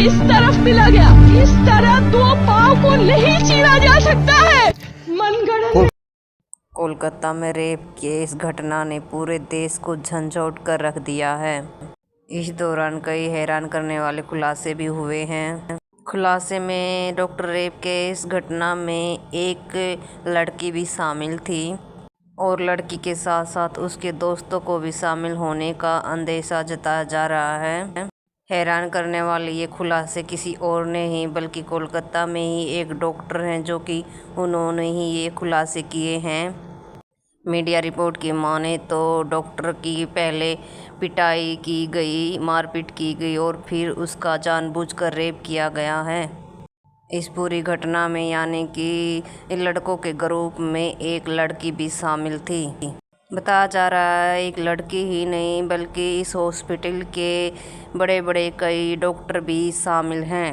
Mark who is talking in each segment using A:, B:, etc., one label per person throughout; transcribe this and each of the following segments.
A: इस तरफ मिला गया। इस तरह दो पाँव को नहीं चीरा जा सकता है। मनगढ़ंत।
B: कोलकाता में रेप के इस घटना ने पूरे देश को झंझोड़ कर रख दिया है। इस दौरान कई हैरान करने वाले खुलासे भी हुए हैं। खुलासे में डॉक्टर रेप के इस घटना में एक लड़की भी शामिल थी और लड़की के साथ साथ उसके दोस्तों को भी शामिल होने का अंदेशा जताया जा रहा है। हैरान करने वाले ये खुलासे किसी और ने ही बल्कि कोलकाता में ही एक डॉक्टर हैं जो कि उन्होंने ही ये खुलासे किए हैं। मीडिया रिपोर्ट की माने तो डॉक्टर की पहले पिटाई की गई, मारपीट की गई और फिर उसका जानबूझकर रेप किया गया है। इस पूरी घटना में यानी कि लड़कों के ग्रुप में एक लड़की भी शामिल थी। बताया जा रहा है एक लड़की ही नहीं बल्कि इस हॉस्पिटल के बड़े बड़े कई डॉक्टर भी शामिल हैं।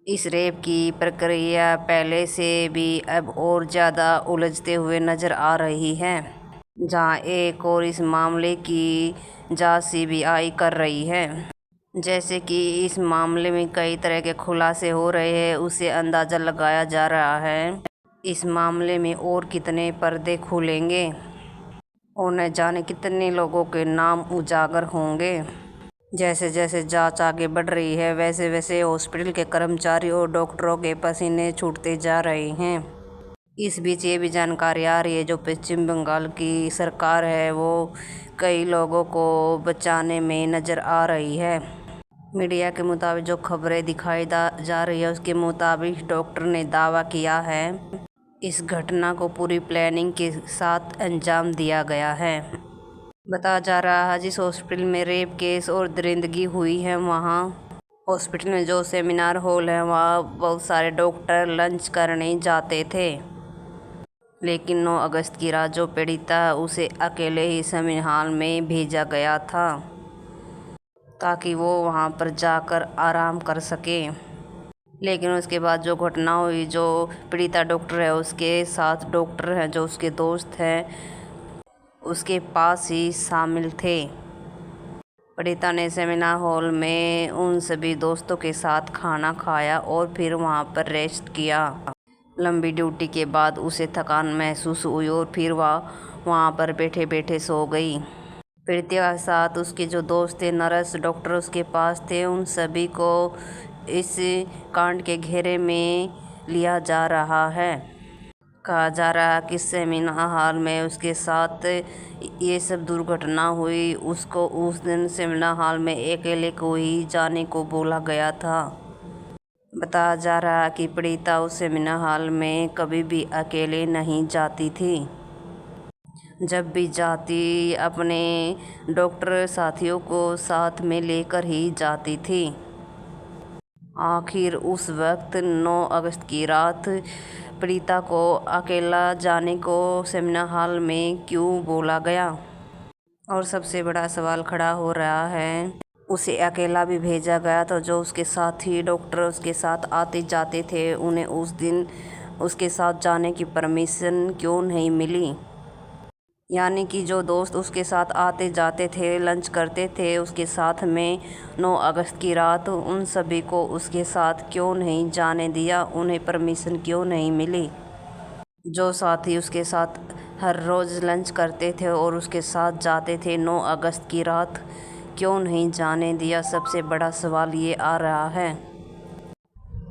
B: इस रेप की प्रक्रिया पहले से भी अब और ज़्यादा उलझते हुए नज़र आ रही है, जहां एक और इस मामले की जांच सीबीआई कर रही है। जैसे कि इस मामले में कई तरह के खुलासे हो रहे हैं, उसे अंदाज़ा लगाया जा रहा है इस मामले में और कितने पर्दे खुलेंगे और न जाने कितने लोगों के नाम उजागर होंगे। जैसे जैसे जांच आगे बढ़ रही है वैसे वैसे हॉस्पिटल के कर्मचारी और डॉक्टरों के पसीने छूटते जा रहे हैं। इस बीच ये भी जानकारी आ रही है जो पश्चिम बंगाल की सरकार है वो कई लोगों को बचाने में नज़र आ रही है। मीडिया के मुताबिक जो खबरें दिखाई जा रही है उसके मुताबिक डॉक्टर ने दावा किया है इस घटना को पूरी प्लानिंग के साथ अंजाम दिया गया है। बताया जा रहा है जिस हॉस्पिटल में रेप केस और दरिंदगी हुई है वहाँ हॉस्पिटल में जो सेमिनार हॉल है वहाँ बहुत सारे डॉक्टर लंच करने जाते थे, लेकिन 9 अगस्त की रात जो पीड़िता उसे अकेले ही सेमिनार हॉल में भेजा गया था ताकि वो वहाँ पर जाकर आराम कर सके। लेकिन उसके बाद जो घटना हुई, जो पीड़िता डॉक्टर है उसके साथ डॉक्टर हैं जो उसके दोस्त हैं उसके पास ही शामिल थे। पीड़िता ने सेमिनार हॉल में उन सभी दोस्तों के साथ खाना खाया और फिर वहां पर रेस्ट किया। लंबी ड्यूटी के बाद उसे थकान महसूस हुई और फिर वह वहां पर बैठे बैठे सो गई। पीड़िता के साथ उसके जो दोस्त थे, नर्स, डॉक्टर उसके पास थे, उन सभी को इस कांड के घेरे में लिया जा रहा है। कहा जा रहा है कि सेमिनार हॉल में उसके साथ ये सब दुर्घटना हुई, उसको उस दिन सेमिनार हॉल में अकेले को ही जाने को बोला गया था। बताया जा रहा है कि पीड़िता उस सेमिनार हॉल में कभी भी अकेले नहीं जाती थी। जब भी जाती अपने डॉक्टर साथियों को साथ में लेकर ही जाती थी। आखिर उस वक्त 9 अगस्त की रात पीड़िता को अकेला जाने को सेमिनार हॉल में क्यों बोला गया? और सबसे बड़ा सवाल खड़ा हो रहा है उसे अकेला भी भेजा गया तो जो उसके साथी डॉक्टर उसके साथ आते जाते थे उन्हें उस दिन उसके साथ जाने की परमिशन क्यों नहीं मिली? यानी कि जो दोस्त उसके साथ आते जाते थे, लंच करते थे उसके साथ में, 9 अगस्त की रात उन सभी को उसके साथ क्यों नहीं जाने दिया? उन्हें परमिशन क्यों नहीं मिली? जो साथी उसके साथ हर रोज़ लंच करते थे और उसके साथ जाते थे, 9 अगस्त की रात क्यों नहीं जाने दिया? सबसे बड़ा सवाल ये आ रहा है।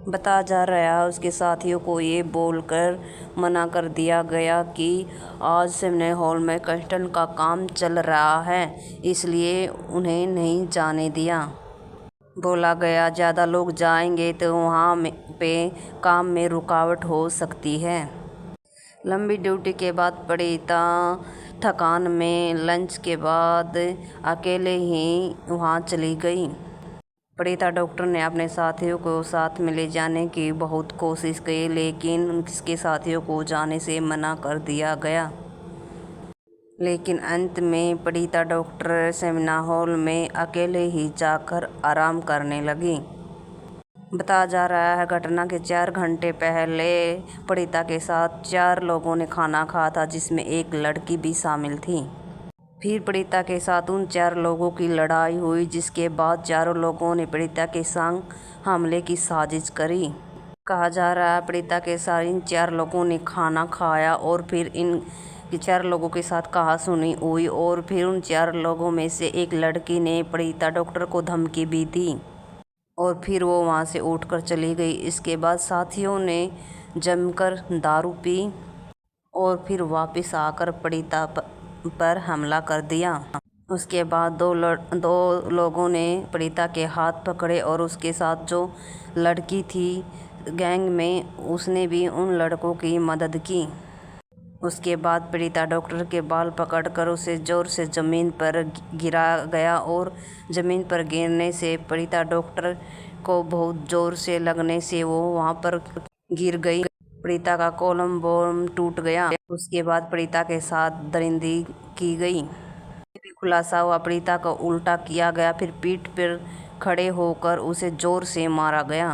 B: बताया जा रहा है उसके साथियों को ये बोलकर मना कर दिया गया कि आज सेमिनार हॉल में कंस्ट्रक्शन का काम चल रहा है, इसलिए उन्हें नहीं जाने दिया। बोला गया ज़्यादा लोग जाएंगे तो वहाँ पे काम में रुकावट हो सकती है। लंबी ड्यूटी के बाद पीड़िता थकान में लंच के बाद अकेले ही वहाँ चली गई। पीड़िता डॉक्टर ने अपने साथियों को साथ में ले जाने की बहुत कोशिश की लेकिन उसके साथियों को जाने से मना कर दिया गया। लेकिन अंत में पीड़िता डॉक्टर सेमिनार हॉल में अकेले ही जाकर आराम करने लगी। बताया जा रहा है घटना के 4 घंटे पहले पीड़िता के साथ 4 लोगों ने खाना खाया था जिसमें एक लड़की भी शामिल थी। फिर पीड़िता के साथ उन 4 लोगों की लड़ाई हुई, जिसके बाद चारों लोगों ने पीड़िता के संग हमले की साजिश करी। कहा जा रहा है पीड़िता के साथ इन 4 लोगों ने खाना खाया और फिर इन 4 लोगों के साथ कहासुनी हुई और फिर उन 4 लोगों में से एक लड़की ने पीड़िता डॉक्टर को धमकी भी दी और फिर वो वहाँ से उठकर चली गई। इसके बाद साथियों ने जमकर दारू पी और फिर वापस आकर पीड़िता पर हमला कर दिया। उसके बाद दो लोगों ने पीड़िता के हाथ पकड़े और उसके साथ जो लड़की थी गैंग में, उसने भी उन लड़कों की मदद की। उसके बाद पीड़िता डॉक्टर के बाल पकड़कर उसे जोर से ज़मीन पर गिरा गया और ज़मीन पर गिरने से पीड़िता डॉक्टर को बहुत ज़ोर से लगने से वो वहाँ पर गिर गई। पीड़िता का कॉलम बोन टूट गया। उसके बाद पीड़िता के साथ दरिंदगी की गई। खुलासा हुआ पीड़िता को उल्टा किया गया, फिर पीठ पर खड़े होकर उसे ज़ोर से मारा गया।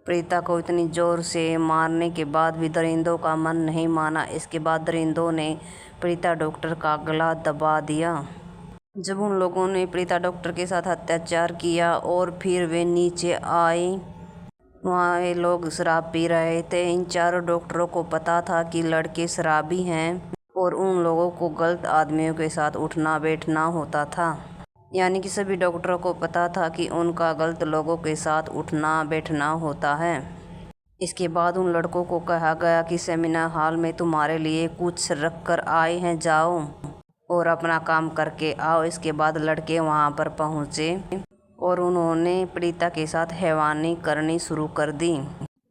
B: पीड़िता को इतनी ज़ोर से मारने के बाद भी दरिंदों का मन नहीं माना। इसके बाद दरिंदों ने पीड़िता डॉक्टर का गला दबा दिया। जब उन लोगों ने पीड़िता डॉक्टर के साथ अत्याचार किया और फिर वे नीचे आए, वहाँ ये लोग शराब पी रहे थे। इन 4 डॉक्टरों को पता था कि लड़के शराबी हैं और उन लोगों को गलत आदमियों के साथ उठना बैठना होता था। यानी कि सभी डॉक्टरों को पता था कि उनका गलत लोगों के साथ उठना बैठना होता है। इसके बाद उन लड़कों को कहा गया कि सेमिनार हॉल में तुम्हारे लिए कुछ रख कर आए हैं, जाओ और अपना काम करके आओ। इसके बाद लड़के वहाँ पर पहुँचे और उन्होंने पीड़िता के साथ हैवानी करनी शुरू कर दी।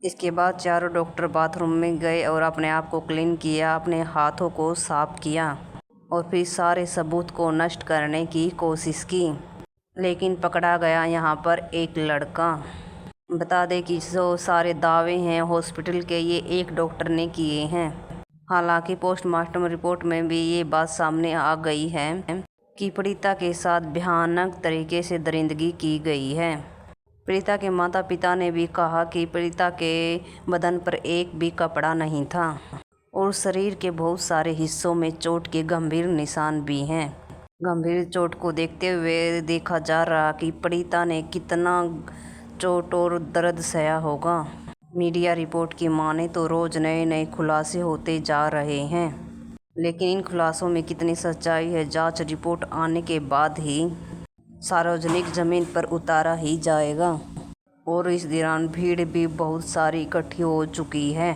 B: इसके बाद 4 डॉक्टर बाथरूम में गए और अपने आप को क्लीन किया, अपने हाथों को साफ किया और फिर सारे सबूत को नष्ट करने की कोशिश की, लेकिन पकड़ा गया यहाँ पर एक लड़का। बता दें कि जो सारे दावे हैं हॉस्पिटल के, ये एक डॉक्टर ने किए हैं। हालांकि पोस्टमार्टम रिपोर्ट में भी ये बात सामने आ गई है कि पीड़िता के साथ भयानक तरीके से दरिंदगी की गई है। पीड़िता के माता पिता ने भी कहा कि पीड़िता के बदन पर एक भी कपड़ा नहीं था और शरीर के बहुत सारे हिस्सों में चोट के गंभीर निशान भी हैं। गंभीर चोट को देखते हुए देखा जा रहा कि पीड़िता ने कितना चोट और दर्द सहा होगा। मीडिया रिपोर्ट की माने तो रोज़ नए नए खुलासे होते जा रहे हैं, लेकिन इन खुलासों में कितनी सच्चाई है, जांच रिपोर्ट आने के बाद ही सार्वजनिक ज़मीन पर उतारा ही जाएगा। और इस दौरान भीड़ भी बहुत सारी इकट्ठी हो चुकी है।